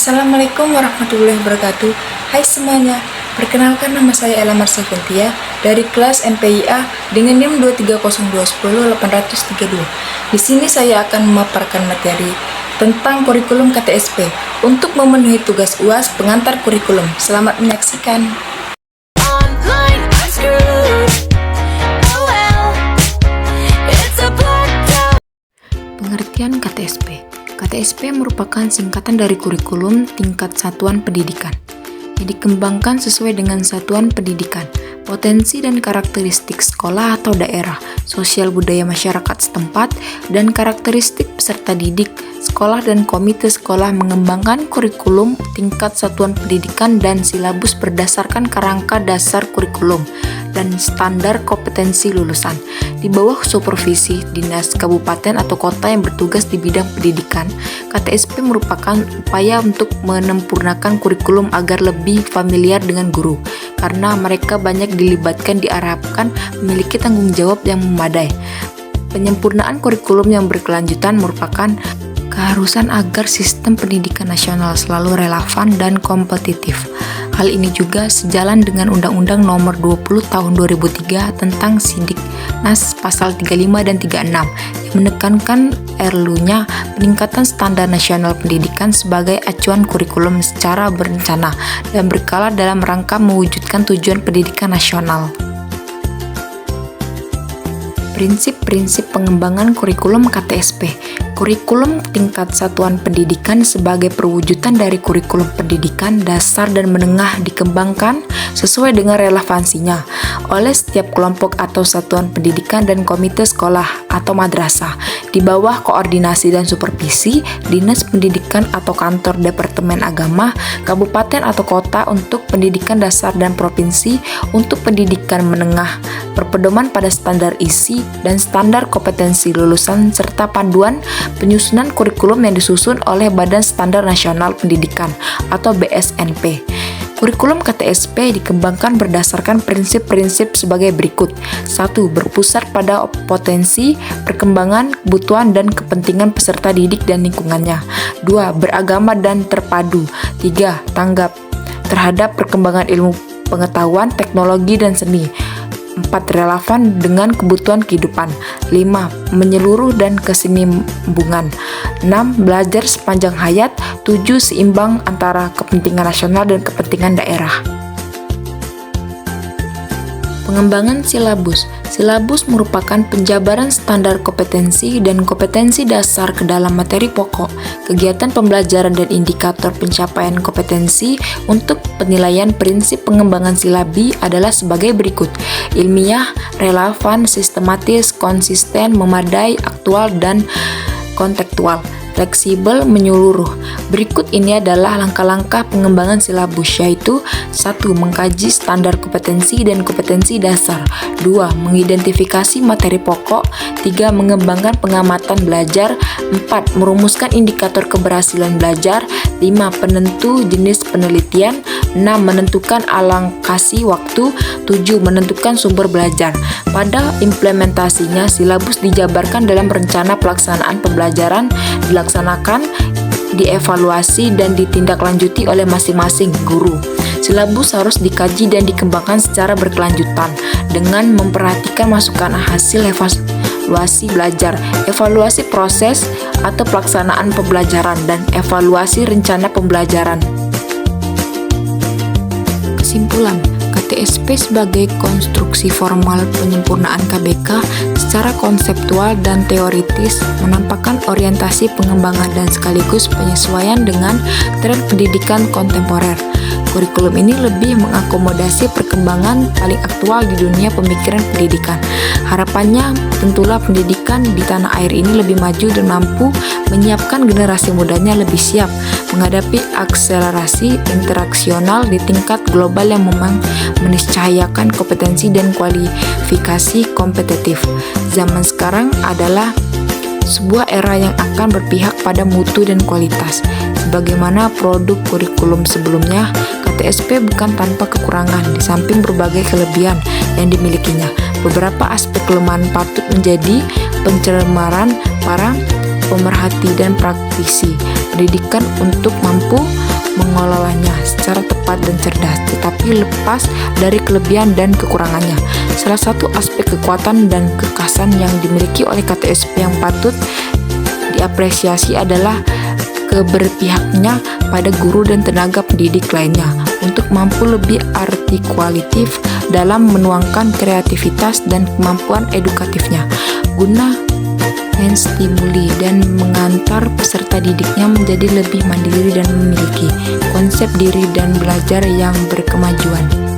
Assalamualaikum warahmatullahi wabarakatuh. Hai semuanya, perkenalkan nama saya Ella Marsha Ventia dari kelas MPIA dengan NIM 230210832. Di sini saya akan memaparkan materi tentang kurikulum KTSP untuk memenuhi tugas UAS pengantar kurikulum. Selamat menyaksikan. Pengertian KTSP. KTSP merupakan singkatan dari kurikulum tingkat satuan pendidikan yang dikembangkan sesuai dengan satuan pendidikan, potensi dan karakteristik sekolah atau daerah, sosial budaya masyarakat setempat, dan karakteristik peserta didik. Sekolah dan komite sekolah mengembangkan kurikulum tingkat satuan pendidikan dan silabus berdasarkan kerangka dasar kurikulum dan standar kompetensi lulusan. Di bawah supervisi dinas kabupaten atau kota yang bertugas di bidang pendidikan, KTSP merupakan upaya untuk menyempurnakan kurikulum agar lebih familiar dengan guru, karena mereka banyak dilibatkan diharapkan memiliki tanggung jawab yang memadai. Penyempurnaan kurikulum yang berkelanjutan merupakan keharusan agar sistem pendidikan nasional selalu relevan dan kompetitif. Hal ini juga sejalan dengan Undang-Undang Nomor 20 Tahun 2003 tentang Sidiknas Pasal 35 dan 36 yang menekankan perlunya peningkatan standar nasional pendidikan sebagai acuan kurikulum secara berencana dan berkala dalam rangka mewujudkan tujuan pendidikan nasional. Prinsip-prinsip pengembangan kurikulum KTSP. Kurikulum tingkat satuan pendidikan sebagai perwujudan dari kurikulum pendidikan dasar dan menengah dikembangkan sesuai dengan relevansinya oleh setiap kelompok atau satuan pendidikan dan komite sekolah atau madrasah di bawah koordinasi dan supervisi dinas pendidikan atau kantor departemen agama, kabupaten atau kota untuk pendidikan dasar dan provinsi untuk pendidikan menengah, berpedoman pada standar isi dan standar kompetensi lulusan serta panduan penyusunan kurikulum yang disusun oleh Badan Standar Nasional Pendidikan atau BSNP. Kurikulum KTSP dikembangkan berdasarkan prinsip-prinsip sebagai berikut. 1. Berpusat pada potensi, perkembangan, kebutuhan, dan kepentingan peserta didik dan lingkungannya. 2. Beragama dan terpadu. 3. Tanggap terhadap perkembangan ilmu pengetahuan, teknologi, dan seni. 4. Relevan dengan kebutuhan kehidupan. 5. Menyeluruh dan kesinambungan. 6. Belajar sepanjang hayat. 7. Seimbang antara kepentingan nasional dan kepentingan daerah. Pengembangan silabus. Silabus merupakan penjabaran standar kompetensi dan kompetensi dasar ke dalam materi pokok, kegiatan pembelajaran dan indikator pencapaian kompetensi. Untuk penilaian prinsip pengembangan silabi adalah sebagai berikut: ilmiah, relevan, sistematis, konsisten, memadai, aktual, dan kontekstual. Fleksibel, menyeluruh. Berikut ini adalah langkah-langkah pengembangan silabus, yaitu 1. Mengkaji standar kompetensi dan kompetensi dasar. 2. Mengidentifikasi materi pokok. 3. Mengembangkan pengamatan belajar. 4. Merumuskan indikator keberhasilan belajar. 5. Penentu jenis penelitian. 6. Menentukan alokasi waktu. 7. Menentukan sumber belajar. Pada implementasinya, silabus dijabarkan dalam rencana pelaksanaan pembelajaran, dilaksanakan, dievaluasi, dan ditindaklanjuti oleh masing-masing guru. Silabus harus dikaji dan dikembangkan secara berkelanjutan dengan memperhatikan masukan hasil evaluasi belajar, evaluasi proses atau pelaksanaan pembelajaran, dan evaluasi rencana pembelajaran. Kesimpulan, KTSP sebagai konstruksi formal penyempurnaan KBK secara konseptual dan teoritis menampakkan orientasi pengembangan dan sekaligus penyesuaian dengan tren pendidikan kontemporer. Kurikulum ini lebih mengakomodasi perkembangan paling aktual di dunia pemikiran pendidikan. Harapannya tentulah pendidikan di tanah air ini lebih maju dan mampu menyiapkan generasi mudanya lebih siap menghadapi akselerasi interaksional di tingkat global yang memang meniscayakan kompetensi dan kualifikasi kompetitif. Zaman sekarang adalah sebuah era yang akan berpihak pada mutu dan kualitas. Sebagaimana produk kurikulum sebelumnya, KTSP bukan tanpa kekurangan, di samping berbagai kelebihan yang dimilikinya. Beberapa aspek kelemahan patut menjadi pencemaran para pemerhati dan praktisi pendidikan untuk mampu mengelolanya secara tepat dan cerdas, tetapi lepas dari kelebihan dan kekurangannya. Salah satu aspek kekuatan dan kekhasan yang dimiliki oleh KTSP yang patut diapresiasi adalah keberpihaknya pada guru dan tenaga pendidik lainnya untuk mampu lebih artikulatif dalam menuangkan kreativitas dan kemampuan edukatifnya guna menstimuli dan mengantar peserta didiknya menjadi lebih mandiri dan memiliki konsep diri dan belajar yang berkemajuan.